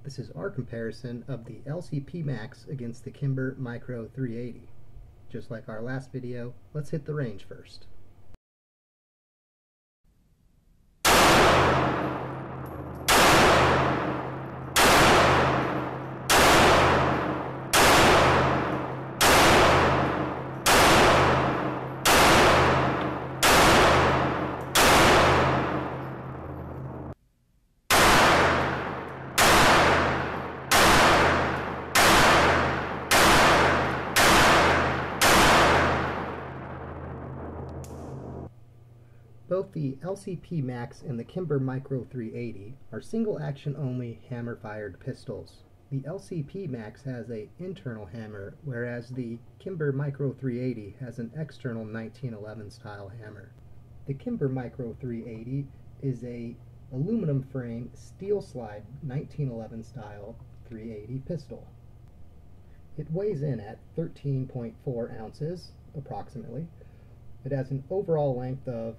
This is our comparison of the LCP Max against the Kimber Micro380. Just like our last video, let's hit the range first. Both the LCP Max and the Kimber Micro380 are single action only hammer fired pistols. The LCP Max has an internal hammer, whereas the Kimber Micro380 has an external 1911 style hammer. The Kimber Micro380 is a aluminum frame steel slide 1911 style 380 pistol. It weighs in at 13.4 ounces approximately. It has an overall length of,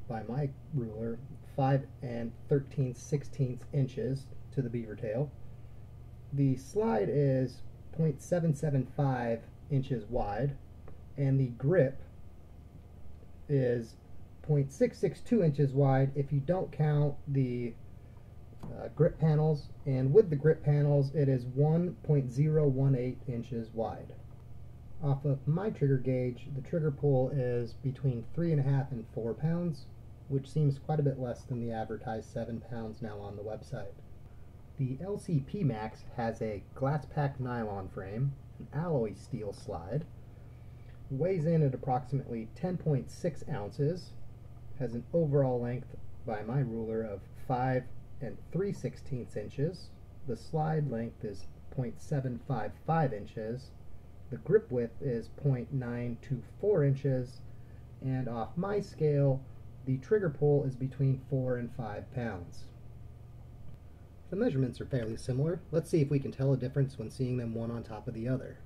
by my ruler, 5 13/16 inches to the beaver tail. The slide is 0.775 inches wide, and the grip is 0.662 inches wide if you don't count the grip panels, and with the grip panels it is 1.018 inches wide. Off of my trigger gauge, the trigger pull is between 3.5 and 4 pounds, which seems quite a bit less than the advertised 7 pounds now on the website. The LCP Max has a glass pack nylon frame, an alloy steel slide, weighs in at approximately 10.6 ounces, has an overall length by my ruler of 5 3/16 inches, the slide length is 0.755 inches, the grip width is 0.924 inches, and off my scale, the trigger pull is between 4 and 5 pounds. The measurements are fairly similar. Let's see if we can tell a difference when seeing them one on top of the other.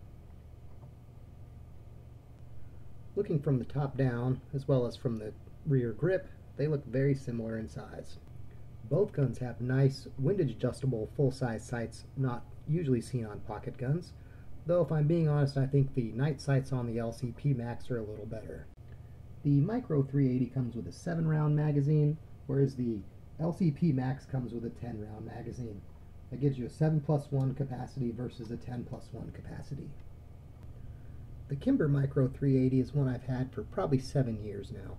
Looking from the top down, as well as from the rear grip, they look very similar in size. Both guns have nice windage adjustable full-size sights not usually seen on pocket guns, though if I'm being honest, I think the night sights on the LCP Max are a little better. The Micro380 comes with a 7-round magazine, whereas the LCP Max comes with a 10-round magazine. That gives you a 7+1 capacity versus a 10+1 capacity. The Kimber Micro380 is one I've had for probably 7 years now.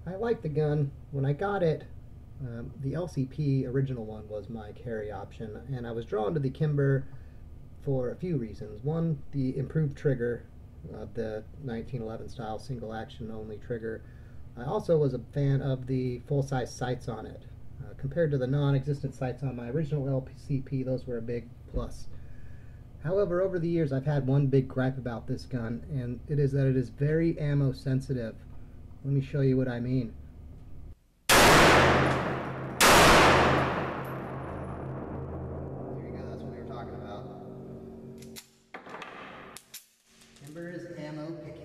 I like the gun. When I got it, the LCP original one was my carry option, and I was drawn to the Kimber for a few reasons. One, the improved trigger, the 1911 style single action only trigger. I also was a fan of the full-size sights on it. Compared to the non-existent sights on my original LCP, those were a big plus. However, over the years I've had one big gripe about this gun, and it is that it is very ammo sensitive. Let me show you what I mean. There you go, that's what we were talking about. Kimber is ammo picky.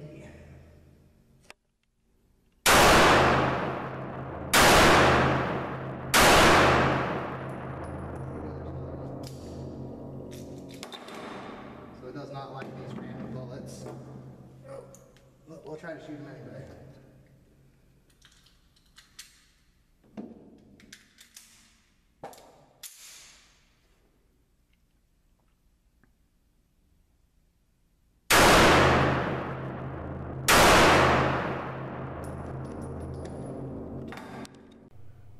So it does not like these random bullets. We'll try to shoot them anyway.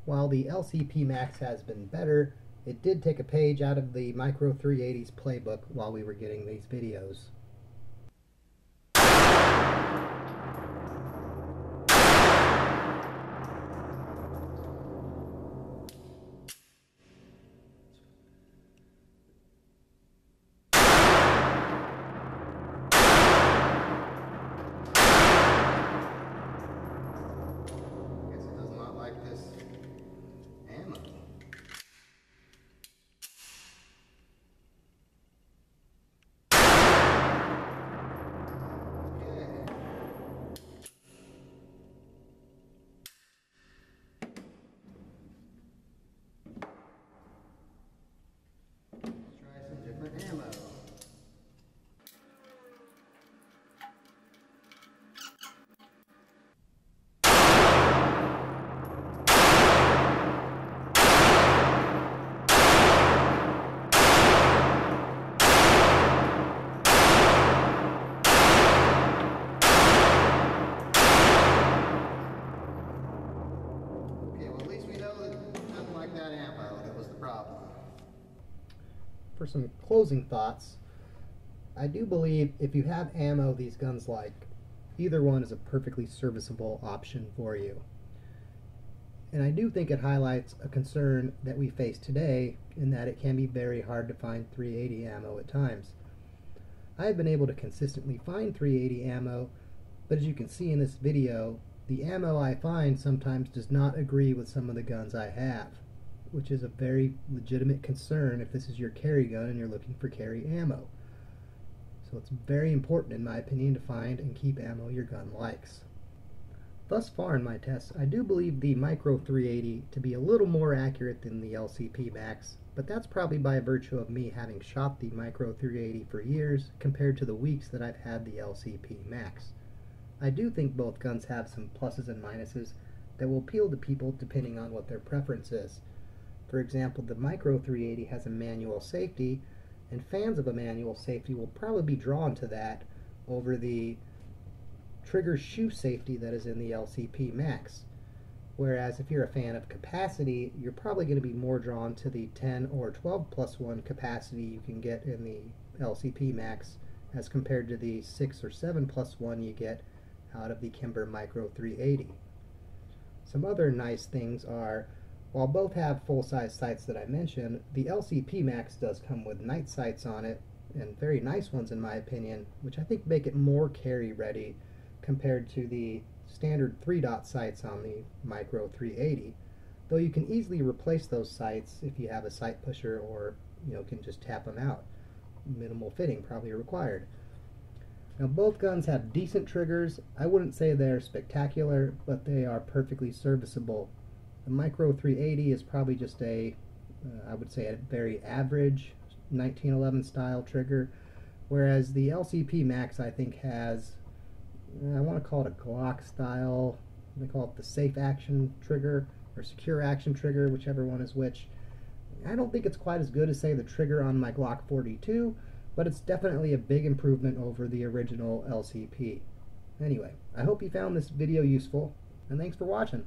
While the LCP Max has been better, it did take a page out of the Micro380's playbook while we were getting these videos. for some closing thoughts, I do believe if you have ammo these guns like, either one is a perfectly serviceable option for you. And I do think it highlights a concern that we face today in that it can be very hard to find 380 ammo at times. I have been able to consistently find 380 ammo, but as you can see in this video, the ammo I find sometimes does not agree with some of the guns I have, which is a very legitimate concern if this is your carry gun and you're looking for carry ammo. So it's very important, in my opinion, to find and keep ammo your gun likes. Thus far in my tests, I do believe the Micro380 to be a little more accurate than the LCP Max, but that's probably by virtue of me having shot the Micro380 for years compared to the weeks that I've had the LCP Max. I do think both guns have some pluses and minuses that will appeal to people depending on what their preference is. For example, the Micro380 has a manual safety, and fans of a manual safety will probably be drawn to that over the trigger shoe safety that is in the LCP Max. Whereas if you're a fan of capacity, you're probably going to be more drawn to the 10 or 12+1 capacity you can get in the LCP Max as compared to the 6 or 7+1 you get out of the Kimber Micro380. Some other nice things are, while both have full-size sights that I mentioned, the LCP Max does come with night sights on it, and very nice ones in my opinion, which I think make it more carry ready compared to the standard 3-dot sights on the Micro380, though you can easily replace those sights if you have a sight pusher or can just tap them out. Minimal fitting probably required. Now both guns have decent triggers. I wouldn't say they're spectacular, but they are perfectly serviceable. The Micro380 is probably just I would say a very average 1911 style trigger, whereas the LCP Max I think has, I want to call it a Glock style, they call it the safe action trigger or secure action trigger, whichever one is which. I don't think it's quite as good as say the trigger on my Glock 42, but it's definitely a big improvement over the original LCP. Anyway, I hope you found this video useful, and thanks for watching.